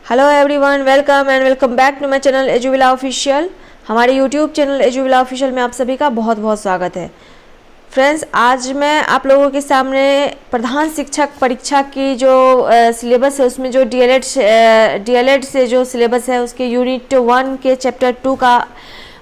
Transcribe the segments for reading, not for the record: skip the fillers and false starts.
Hello everyone, welcome back to my channel Eduvila official. हमारे YouTube channel Eduvila official में आप सभी का बहुत बहुत स्वागत है। फ्रेंड्स, आज मैं आप लोगों के सामने प्रधान शिक्षक परीक्षा की जो सिलेबस है उसमें जो डीएलएड से जो सिलेबस है उसके यूनिट 1 के चैप्टर 2 का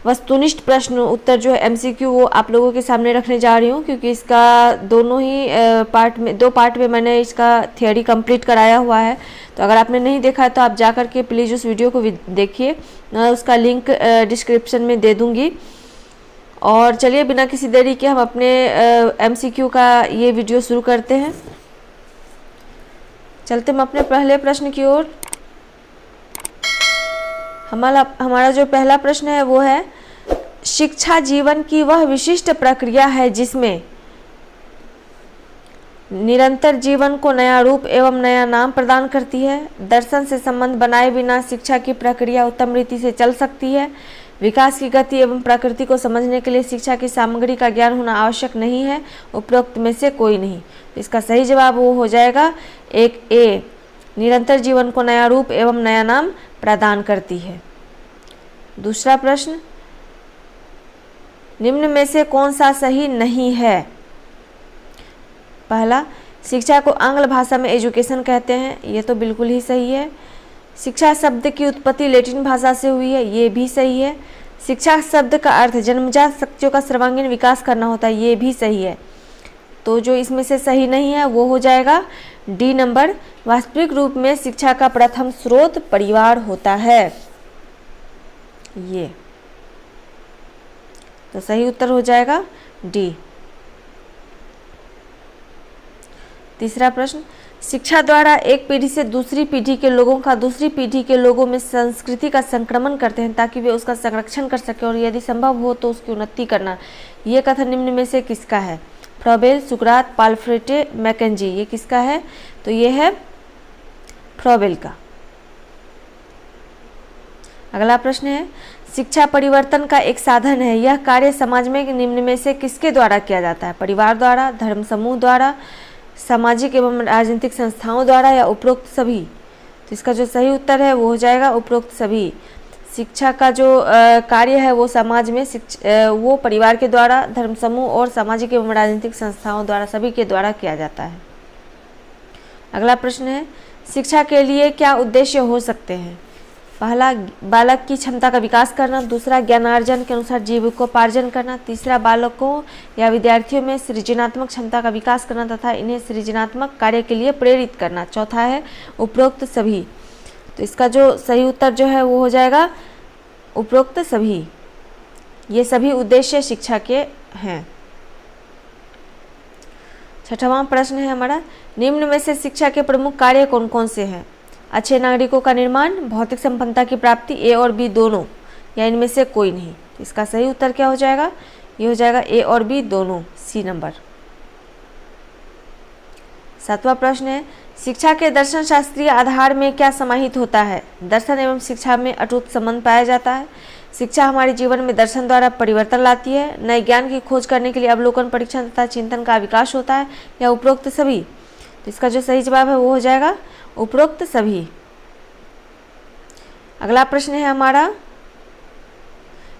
वस्तुनिष्ठ प्रश्न उत्तर जो है एमसीक्यू वो आप लोगों के सामने रखने जा रही हूँ, क्योंकि इसका दोनों ही दो पार्ट में मैंने इसका थियोरी कंप्लीट कराया हुआ है। तो अगर आपने नहीं देखा है तो आप जा कर के प्लीज़ उस वीडियो को देखिए, उसका लिंक डिस्क्रिप्शन में दे दूँगी। और चलिए बिना किसी देरी के हम अपने एमसीक्यू का ये वीडियो शुरू करते हैं। चलते हम अपने पहले प्रश्न की ओर। हमारा जो पहला प्रश्न है वो है, शिक्षा जीवन की वह विशिष्ट प्रक्रिया है जिसमें निरंतर जीवन को नया रूप एवं नया नाम प्रदान करती है। दर्शन से संबंध बनाए बिना शिक्षा की प्रक्रिया उत्तम रीति से चल सकती है। विकास की गति एवं प्रकृति को समझने के लिए शिक्षा की सामग्री का ज्ञान होना आवश्यक नहीं है। उपरोक्त में से कोई नहीं। इसका सही जवाब वो हो जाएगा एक ए, निरंतर जीवन को नया रूप एवं नया नाम प्रदान करती है। दूसरा प्रश्न, निम्न में से कौन सा सही नहीं है? पहला, शिक्षा को आंग्ल भाषा में एजुकेशन कहते हैं, ये तो बिल्कुल ही सही है। शिक्षा शब्द की उत्पत्ति लैटिन भाषा से हुई है, ये भी सही है। शिक्षा शब्द का अर्थ जन्मजात शक्तियों का सर्वांगीण विकास करना होता है, ये भी सही है। तो जो इसमें से सही नहीं है वो हो जाएगा डी नंबर, वास्तविक रूप में शिक्षा का प्रथम स्रोत परिवार होता है। ये तो सही उत्तर हो जाएगा डी। तीसरा प्रश्न, शिक्षा द्वारा एक पीढ़ी से दूसरी पीढ़ी के लोगों का दूसरी पीढ़ी के लोगों में संस्कृति का संक्रमण करते हैं ताकि वे उसका संरक्षण कर सकें और यदि संभव हो तो उसकी उन्नति करना। ये कथन निम्न में से किसका है? फ्रॉबेल, सुकरात, पाल्फ्रेटे, मैकेंजी, ये किसका है? तो ये है फ्रॉबेल का। अगला प्रश्न है, शिक्षा परिवर्तन का एक साधन है, यह कार्य समाज में निम्न में से किसके द्वारा किया जाता है? परिवार द्वारा, धर्म समूह द्वारा, सामाजिक एवं राजनीतिक संस्थाओं द्वारा या उपरोक्त सभी? तो इसका जो सही उत्तर है वो हो जाएगा उपरोक्त सभी। शिक्षा का जो कार्य है वो समाज में वो परिवार के द्वारा, धर्म समूह और सामाजिक एवं राजनीतिक संस्थाओं द्वारा, सभी के द्वारा किया जाता है। अगला प्रश्न है, शिक्षा के लिए क्या उद्देश्य हो सकते हैं? पहला, बालक की क्षमता का विकास करना। दूसरा, ज्ञानार्जन के अनुसार जीविकोपार्जन करना। तीसरा, बालकों या विद्यार्थियों में सृजनात्मक क्षमता का विकास करना तथा इन्हें सृजनात्मक कार्य के लिए प्रेरित करना। चौथा है उपरोक्त सभी। तो इसका जो सही उत्तर जो है वो हो जाएगा उपरोक्त सभी। ये सभी उद्देश्य शिक्षा के हैं। छठवां प्रश्न है हमारा, निम्न में से शिक्षा के प्रमुख कार्य कौन कौन से हैं? अच्छे नागरिकों का निर्माण, भौतिक संपन्नता की प्राप्ति, ए और बी दोनों, या इनमें से कोई नहीं। इसका सही उत्तर क्या हो जाएगा? ये हो जाएगा ए और बी दोनों, सी नंबर। सातवां प्रश्न है, शिक्षा के दर्शन शास्त्रीय आधार में क्या समाहित होता है? दर्शन एवं शिक्षा में अटूट संबंध पाया जाता है। शिक्षा हमारे जीवन में दर्शन द्वारा परिवर्तन लाती है। नए ज्ञान की खोज करने के लिए अवलोकन, परीक्षण तथा चिंतन का विकास होता है, या उपरोक्त सभी? तो इसका जो सही जवाब है वो हो जाएगा उपरोक्त सभी। अगला प्रश्न है हमारा,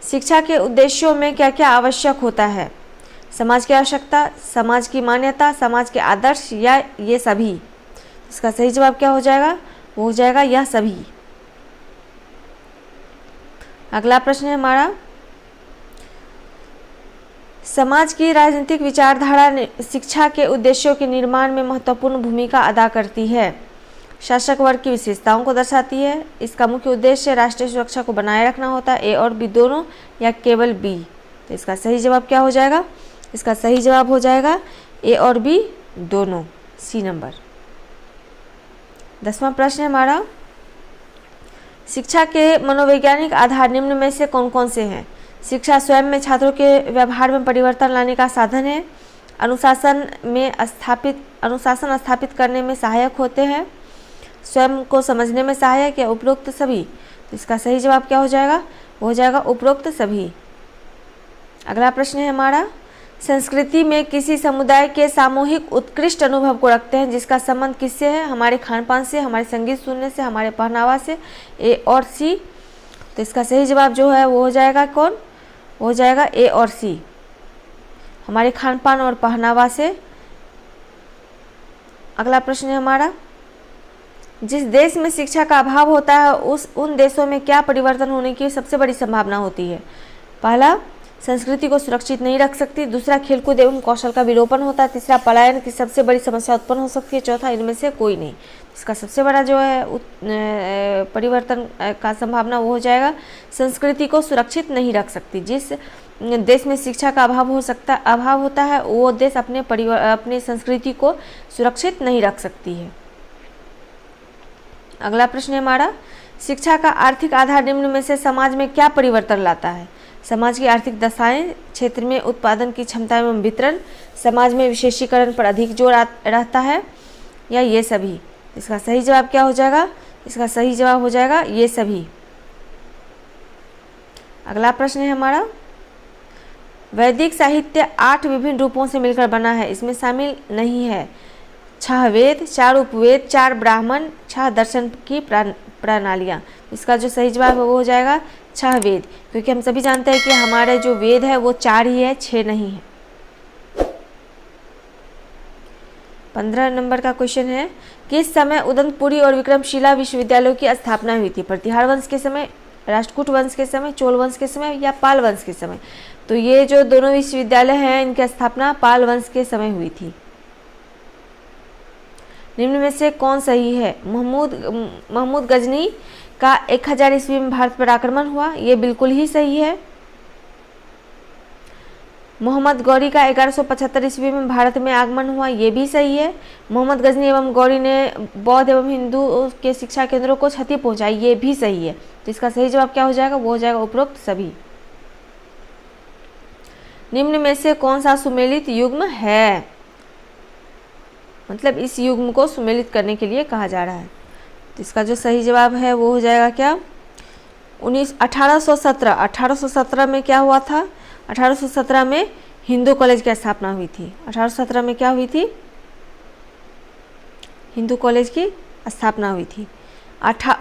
शिक्षा के उद्देश्यों में क्या क्या आवश्यक होता है? समाज की आवश्यकता, समाज की मान्यता, समाज के आदर्श, या ये सभी? इसका सही जवाब क्या हो जाएगा? वो हो जाएगा यह सभी। अगला प्रश्न है हमारा, समाज की राजनीतिक विचारधारा शिक्षा के उद्देश्यों के निर्माण में महत्वपूर्ण भूमिका अदा करती है। शासक वर्ग की विशेषताओं को दर्शाती है। इसका मुख्य उद्देश्य राष्ट्रीय सुरक्षा को बनाए रखना होता है, ए और बी दोनों, या केवल बी? तो इसका सही जवाब क्या हो जाएगा? इसका सही जवाब हो जाएगा ए और बी दोनों, सी नंबर। 10वां प्रश्न है हमारा, शिक्षा के मनोवैज्ञानिक आधार निम्न में से कौन कौन से हैं? शिक्षा स्वयं में छात्रों के व्यवहार में परिवर्तन लाने का साधन है। अनुशासन स्थापित करने में सहायक होते हैं। स्वयं को समझने में सहायक, या उपरोक्त सभी? तो इसका सही जवाब क्या हो जाएगा? वो हो जाएगा उपरोक्त सभी। अगला प्रश्न है हमारा, संस्कृति में किसी समुदाय के सामूहिक उत्कृष्ट अनुभव को रखते हैं जिसका संबंध किससे है? हमारे खान पान से, हमारे संगीत सुनने से, हमारे पहनावा से। ए और सी। तो इसका सही जवाब जो है वो हो जाएगा कौन? वो हो जाएगा ए और सी, हमारे खान पान और पहनावा से। अगला प्रश्न है हमारा, जिस देश में शिक्षा का अभाव होता है उन देशों में क्या परिवर्तन होने की सबसे बड़ी संभावना होती है? पहला, संस्कृति को सुरक्षित नहीं रख सकती। दूसरा, खेलकूद एवं कौशल का विलोपन होता है। तीसरा, पलायन की सबसे बड़ी समस्या उत्पन्न हो सकती है। चौथा, इनमें से कोई नहीं। इसका सबसे बड़ा जो है परिवर्तन का संभावना वो हो जाएगा संस्कृति को सुरक्षित नहीं रख सकती। जिस देश में शिक्षा का अभाव होता है वो देश अपने संस्कृति को सुरक्षित नहीं रख सकती है। अगला प्रश्न है हमारा, शिक्षा का आर्थिक आधार निम्न में से समाज में क्या परिवर्तन लाता है? समाज की आर्थिक दशाएं, क्षेत्र में उत्पादन की क्षमता एवं वितरण, समाज में विशेषीकरण पर अधिक जोर रहता है, या ये सभी? इसका सही जवाब क्या हो जाएगा? इसका सही जवाब हो जाएगा ये सभी। अगला प्रश्न है हमारा, वैदिक साहित्य 8 विभिन्न रूपों से मिलकर बना है, इसमें शामिल नहीं है 6 वेद, 4 उपवेद, 4 ब्राह्मण, 6 दर्शन की प्रणालियाँ। इसका जो सही जवाब है वो हो जाएगा 6 वेद, क्योंकि हम सभी जानते हैं कि हमारे जो वेद है वो 4 ही है, 6 नहीं है। 15 नंबर का क्वेश्चन है, किस समय उदंतपुरी और विक्रमशिला विश्वविद्यालयों की स्थापना हुई थी? प्रतिहार वंश के समय, राष्ट्रकूट वंश के समय, चोल वंश के समय, या पाल वंश के समय? तो ये जो दोनों विश्वविद्यालय हैं इनकी स्थापना पाल वंश के समय हुई थी। निम्न में से कौन सही है? महमूद गजनी का 1000 ईस्वी में भारत पर आक्रमण हुआ, ये बिल्कुल ही सही है। मोहम्मद गौरी का 1175 ईस्वी में भारत में आगमन हुआ, ये भी सही है। मोहम्मद गजनी एवं गौरी ने बौद्ध एवं हिंदू के शिक्षा केंद्रों को क्षति पहुंचाई, ये भी सही है। तो इसका सही जवाब क्या हो जाएगा? वो हो जाएगा उपरोक्त सभी। निम्न में से कौन सा सुमेलित युग्म है? मतलब इस युग्म को सुमेलित करने के लिए कहा जा रहा है। तो इसका जो सही जवाब है वो हो जाएगा क्या? 1817 में क्या हुआ था? 1817 में हिंदू कॉलेज की स्थापना हुई थी। 1817 में क्या हुई थी? हिंदू कॉलेज की स्थापना हुई थी।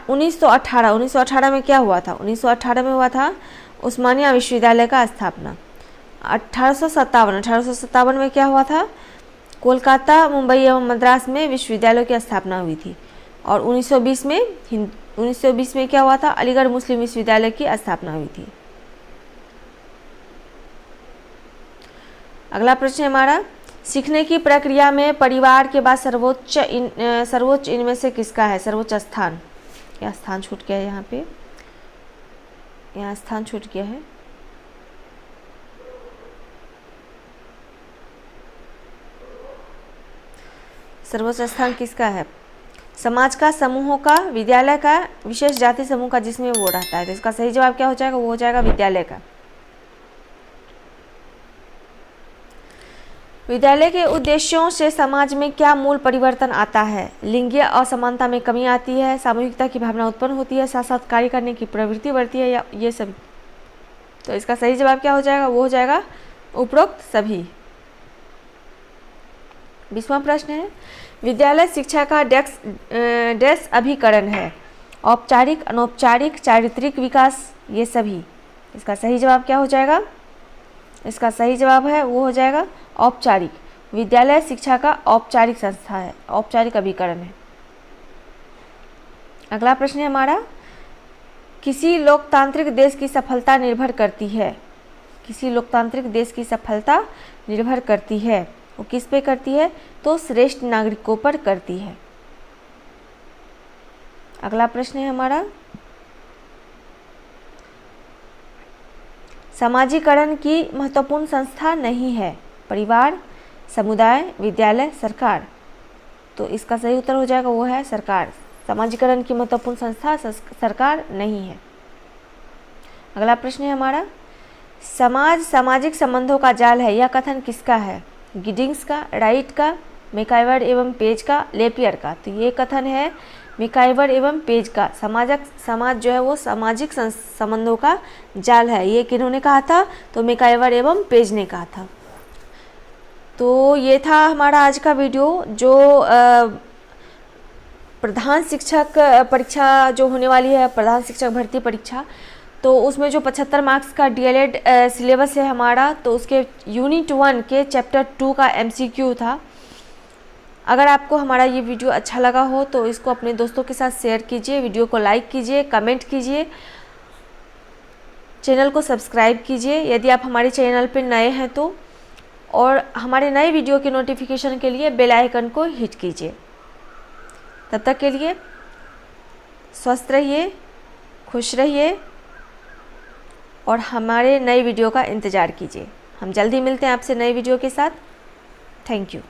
1918 में क्या हुआ था? 1918 में हुआ था उस्मानिया विश्वविद्यालय का स्थापना। 1857 में क्या हुआ था? कोलकाता, मुंबई एवं मद्रास में विश्वविद्यालयों की स्थापना हुई थी। और 1920 में क्या हुआ था? अलीगढ़ मुस्लिम विश्वविद्यालय की स्थापना हुई थी। अगला प्रश्न है हमारा, सीखने की प्रक्रिया में परिवार के बाद सर्वोच्च इनमें से किसका है? सर्वोच्च स्थान, या स्थान छूट गया है यहाँ पे, यहाँ स्थान छूट गया है। सर्वोच्च स्थान किसका है? समाज का, समूहों का, विद्यालय का, विशेष जाति समूह का, जिसमें वो रहता है। तो इसका सही जवाब क्या हो जाएगा? वो हो जाएगा विद्यालय का। विद्यालय के उद्देश्यों से समाज में क्या मूल परिवर्तन आता है? लिंगीय असमानता में कमी आती है, सामूहिकता की भावना उत्पन्न होती है, साथ साथ कार्य करने की प्रवृत्ति बढ़ती है, या ये सभी? तो इसका सही जवाब क्या हो जाएगा? वो हो जाएगा उपरोक्त सभी। 20वां प्रश्न है, विद्यालय शिक्षा का डैश अभिकरण है? औपचारिक, अनौपचारिक, चारित्रिक विकास, ये सभी? इसका सही जवाब क्या हो जाएगा? इसका सही जवाब है वो हो जाएगा औपचारिक। विद्यालय शिक्षा का औपचारिक संस्था है, औपचारिक अभिकरण है। अगला प्रश्न है हमारा, किसी लोकतांत्रिक देश की सफलता निर्भर करती है? किसी लोकतांत्रिक देश की सफलता निर्भर करती है, वो किस पे करती है? तो श्रेष्ठ नागरिकों पर करती है। अगला प्रश्न है हमारा, समाजीकरण की महत्वपूर्ण संस्था नहीं है? परिवार, समुदाय, विद्यालय, सरकार? तो इसका सही उत्तर हो जाएगा वो है सरकार। समाजीकरण की महत्वपूर्ण संस्था सरकार नहीं है। अगला प्रश्न है हमारा, समाज सामाजिक संबंधों का जाल है, यह कथन किसका है? गिडिंग्स का, राइट का, मैकाइवर एवं पेज का, लेपियर का? तो ये कथन है मैकाइवर एवं पेज का। समाज जो है वो सामाजिक संबंधों का जाल है, ये किन्होंने कहा था? तो मैकाइवर एवं पेज ने कहा था। तो ये था हमारा आज का वीडियो, जो प्रधान शिक्षक परीक्षा जो होने वाली है, प्रधान शिक्षक भर्ती परीक्षा, तो उसमें जो 75 मार्क्स का डीएलएड सिलेबस है हमारा, तो उसके यूनिट 1 के चैप्टर 2 का एमसीक्यू था। अगर आपको हमारा ये वीडियो अच्छा लगा हो तो इसको अपने दोस्तों के साथ शेयर कीजिए, वीडियो को लाइक कीजिए, कमेंट कीजिए, चैनल को सब्सक्राइब कीजिए यदि आप हमारे चैनल पर नए हैं तो, और हमारे नए वीडियो के नोटिफिकेशन के लिए बेल आइकन को हिट कीजिए। तब तक के लिए स्वस्थ रहिए, खुश रहिए और हमारे नए वीडियो का इंतज़ार कीजिए। हम जल्दी मिलते हैं आपसे नए वीडियो के साथ। Thank you.